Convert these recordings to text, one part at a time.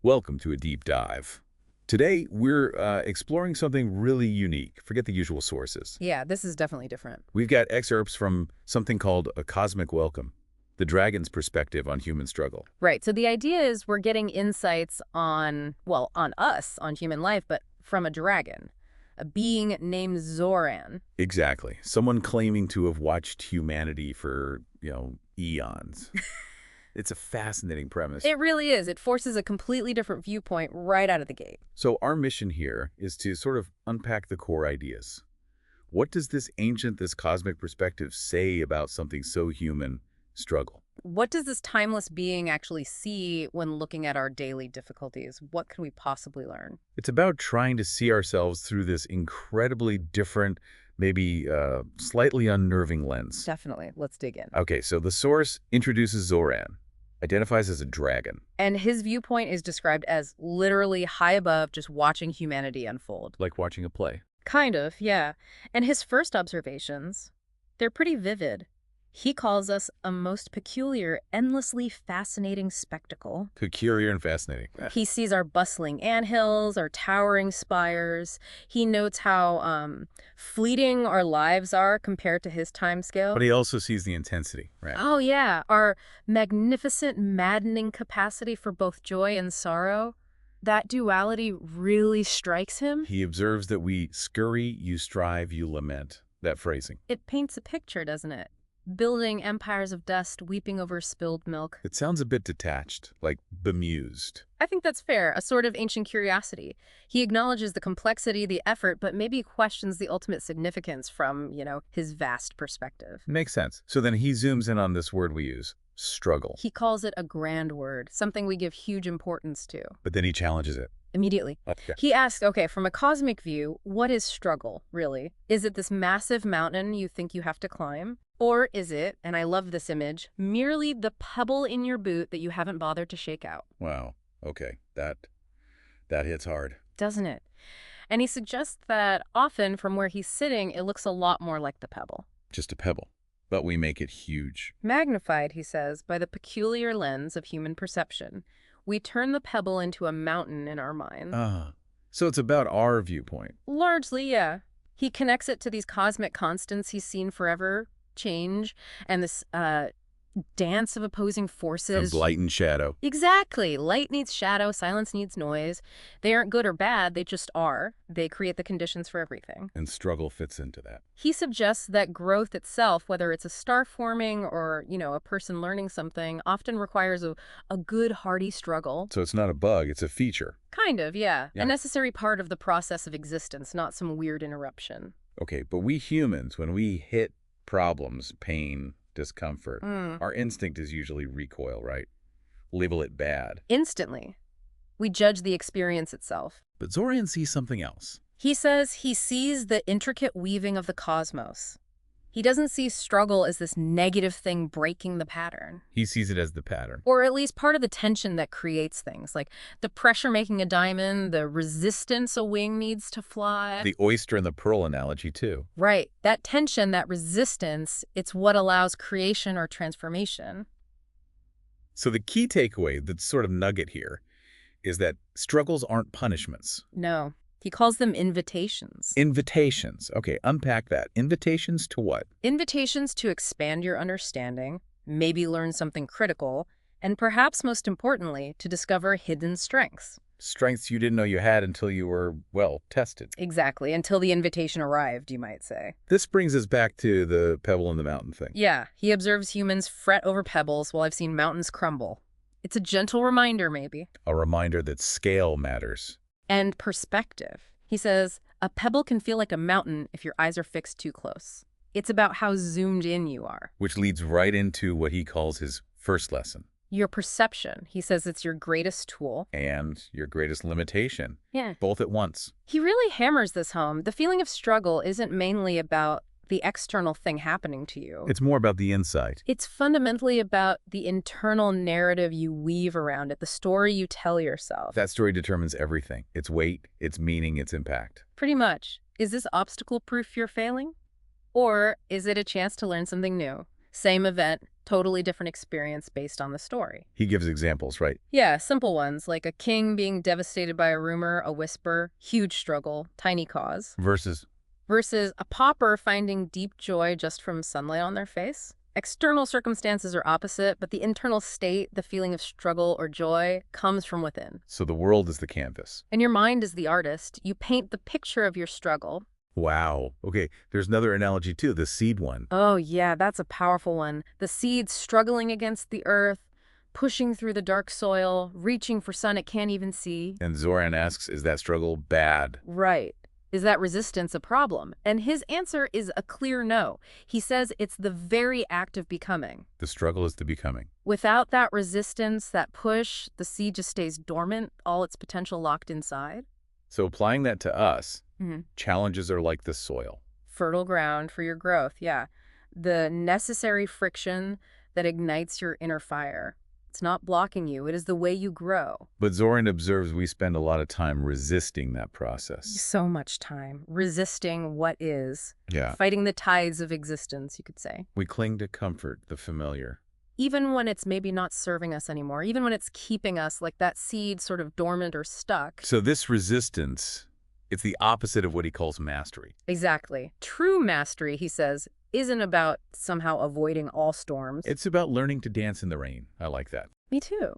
Welcome to a deep dive. Today, we're exploring something really unique. Forget the usual sources. Yeah, this is definitely different. We've got excerpts from something called A Cosmic Welcome, the dragon's perspective on human struggle. Right. So the idea is we're getting insights on, well, on us, on human life, but from a dragon, a being named Zoran. Exactly. Someone claiming to have watched humanity for, eons. It's a fascinating premise. It really is. It forces a completely different viewpoint right out of the gate. So our mission here is to sort of unpack the core ideas. What does this cosmic perspective say about something so human, struggle? What does this timeless being actually see when looking at our daily difficulties? What can we possibly learn? It's about trying to see ourselves through this incredibly different, maybe slightly unnerving lens. Definitely. Let's dig in. Okay, so the source introduces Zoran, identifies as a dragon. And his viewpoint is described as literally high above just watching humanity unfold. Like watching a play. Kind of, yeah. And his first observations, they're pretty vivid. He calls us a most peculiar, endlessly fascinating spectacle. Peculiar and fascinating. He sees our bustling anthills, our towering spires. He notes how fleeting our lives are compared to his timescale. But he also sees the intensity, right? Oh, yeah. Our magnificent, maddening capacity for both joy and sorrow. That duality really strikes him. He observes that we scurry, you strive, you lament. That phrasing. It paints a picture, doesn't it? Building empires of dust, weeping over spilled milk. It sounds a bit detached, like bemused. I think that's fair, a sort of ancient curiosity. He acknowledges the complexity, the effort, but maybe questions the ultimate significance from, his vast perspective. Makes sense. So then he zooms in on this word we use, struggle. He calls it a grand word, something we give huge importance to. But then he challenges it. Immediately. Okay. He asks, okay, from a cosmic view, what is struggle, really? Is it this massive mountain you think you have to climb? Or is it, and I love this image, merely the pebble in your boot that you haven't bothered to shake out? Wow. Okay. That hits hard. Doesn't it? And he suggests that often from where he's sitting, it looks a lot more like the pebble. Just a pebble. But we make it huge. Magnified, he says, by the peculiar lens of human perception. We turn the pebble into a mountain in our minds. So it's about our viewpoint. Largely, yeah. He connects it to these cosmic constants he's seen forever, change, and this dance of opposing forces. Of light and shadow. Exactly. Light needs shadow, silence needs noise. They aren't good or bad, they just are. They create the conditions for everything. And struggle fits into that. He suggests that growth itself, whether it's a star forming or, a person learning something, often requires a good, hearty struggle. So it's not a bug, it's a feature. Kind of, yeah. A necessary part of the process of existence, not some weird interruption. Okay, but we humans, when we hit problems, pain, discomfort, our instinct is usually recoil, right? Label it bad. Instantly. We judge the experience itself. But Zoran sees something else. He says he sees the intricate weaving of the cosmos. He doesn't see struggle as this negative thing breaking the pattern. He sees it as the pattern. Or at least part of the tension that creates things, like the pressure making a diamond, the resistance a wing needs to fly. The oyster and the pearl analogy, too. Right. That tension, that resistance, it's what allows creation or transformation. So the key takeaway, that sort of nugget here, is that struggles aren't punishments. No. He calls them invitations. Invitations. Okay, unpack that. Invitations to what? Invitations to expand your understanding, maybe learn something critical, and perhaps most importantly, to discover hidden strengths. Strengths you didn't know you had until you were, tested. Exactly, until the invitation arrived, you might say. This brings us back to the pebble in the mountain thing. Yeah, he observes humans fret over pebbles while I've seen mountains crumble. It's a gentle reminder, maybe. A reminder that scale matters. And perspective. He says, a pebble can feel like a mountain if your eyes are fixed too close. It's about how zoomed in you are. Which leads right into what he calls his first lesson. Your perception. He says it's your greatest tool. And your greatest limitation. Yeah. Both at once. He really hammers this home. The feeling of struggle isn't mainly about the external thing happening to you. It's more about the insight. It's fundamentally about the internal narrative you weave around it, the story you tell yourself. That story determines everything. Its weight, its meaning, its impact. Pretty much. Is this obstacle proof you're failing? Or is it a chance to learn something new? Same event, Totally different experience based on the story. He gives examples, right? Yeah, simple ones, like a king being devastated by a rumor, a whisper, huge struggle, tiny cause. Versus, Versus a pauper finding deep joy just from sunlight on their face. External circumstances are opposite, but the internal state, the feeling of struggle or joy, comes from within. so the world is the canvas. And your mind is the artist. You paint the picture of your struggle. Wow. Okay, there's another analogy too, the seed one. Oh, yeah, that's a powerful one. The seed struggling against the earth, pushing through the dark soil, reaching for sun it can't even see. And Zoran asks, is that struggle bad? Right. Is that resistance a problem? And his answer is a clear no. He says it's the very act of becoming. The struggle is the becoming. Without that resistance, that push, the seed just stays dormant, all its potential locked inside. So applying that to us, Mhm. challenges are like the soil. Fertile ground for your growth, yeah. The necessary friction that ignites your inner fire. It's not blocking you. It is the way you grow. But Zoran observes we spend a lot of time resisting that process. So much time resisting what is, Yeah. fighting the tides of existence, you could say. We cling to comfort, the familiar. Even when it's maybe not serving us anymore, even when it's keeping us like that seed sort of dormant or stuck. So this resistance, it's the opposite of what he calls mastery. Exactly. True mastery, he says, isn't about somehow avoiding all storms. It's about learning to dance in the rain. I like that. Me too.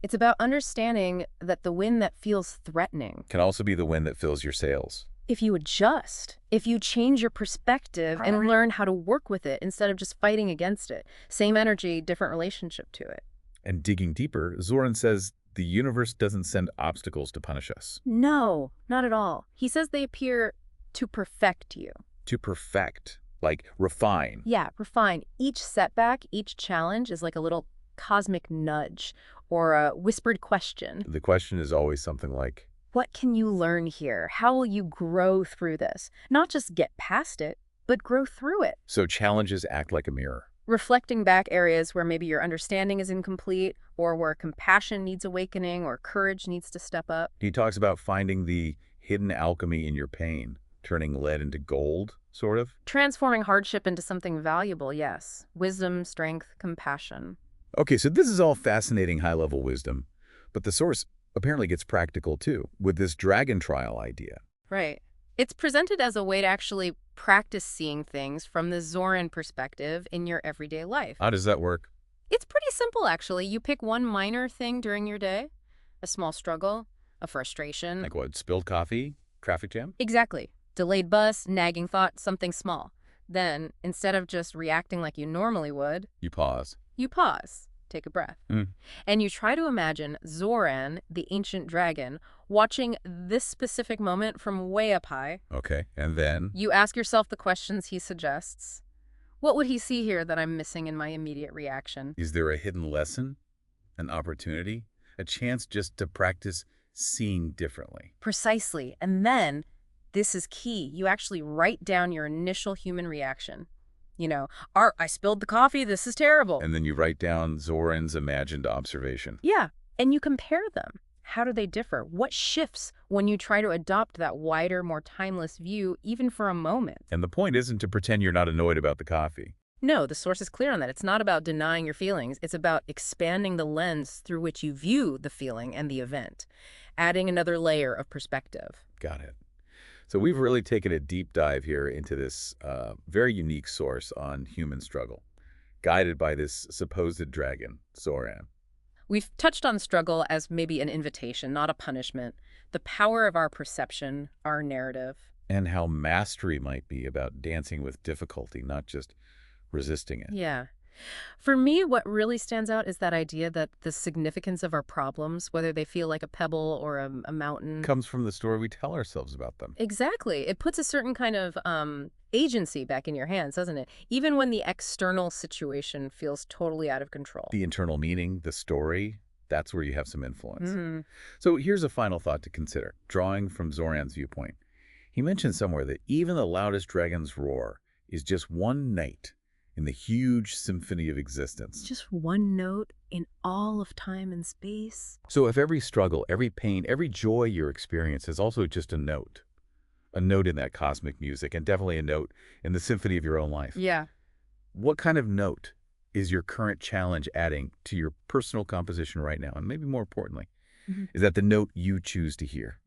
It's about understanding that the wind that feels threatening, Can also be the wind that fills your sails. if you adjust, if you change your perspective and learn how to work with it instead of just fighting against it. Same energy, different relationship to it. And digging deeper, Zoran says the universe doesn't send obstacles to punish us. No, not at all. He says they appear to perfect you. To perfect, like refine. Yeah, refine. Each setback, each challenge is like a little cosmic nudge or a whispered question. The question is always something like, What can you learn here? How will you grow through this? Not just get past it, but grow through it. so challenges act like a mirror. Reflecting back areas where maybe your understanding is incomplete or where compassion needs awakening or courage needs to step up. He talks about finding the hidden alchemy in your pain, turning lead into gold, sort of. Transforming hardship into something valuable, yes. Wisdom, strength, compassion. Okay, so this is all fascinating high-level wisdom, but the source apparently gets practical too, with this dragon trial idea. Right. It's presented as a way to actually practice seeing things from the Zoran perspective in your everyday life. How does that work? It's pretty simple, actually. You pick one minor thing during your day, a small struggle, a frustration. Like what, spilled coffee, traffic jam? Exactly. Delayed bus, nagging thought, something small. Then, instead of just reacting like you normally would, You pause. you pause, take a breath, Mm. and you try to imagine Zoran, the ancient dragon, watching this specific moment from way up high. Okay, and then? You ask yourself the questions he suggests. What would he see here that I'm missing in my immediate reaction? Is there a hidden lesson, an opportunity, a chance just to practice seeing differently? Precisely. And then, this is key, you actually write down your initial human reaction. You know, Art, I spilled the coffee, this is terrible. And then you write down Zoran's imagined observation. Yeah, and you compare them. How do they differ? What shifts when you try to adopt that wider, more timeless view, even for a moment? And the point isn't to pretend you're not annoyed about the coffee. No, the source is clear on that. It's not about denying your feelings. It's about expanding the lens through which you view the feeling and the event, adding another layer of perspective. Got it. So we've really taken a deep dive here into this very unique source on human struggle, guided by this supposed dragon, Zoran. We've touched on struggle as maybe an invitation, not a punishment, the power of our perception, our narrative. And how mastery might be about dancing with difficulty, not just resisting it. Yeah. For me, what really stands out is that idea that the significance of our problems, whether they feel like a pebble or a mountain. Comes from the story we tell ourselves about them. Exactly. It puts a certain kind of agency back in your hands, doesn't it? Even when the external situation feels totally out of control. The internal meaning, the story, that's where you have some influence. Mm-hmm. So here's a final thought to consider, drawing from Zoran's viewpoint. He mentioned somewhere that even the loudest dragon's roar is just one note in the huge symphony of existence. Just one note in all of time and space. So if every struggle, every pain, every joy you experience is also just a note in that cosmic music, and definitely a note in the symphony of your own life. Yeah. What kind of note is your current challenge adding to your personal composition right now? And maybe more importantly, Mhm. is that the note you choose to hear?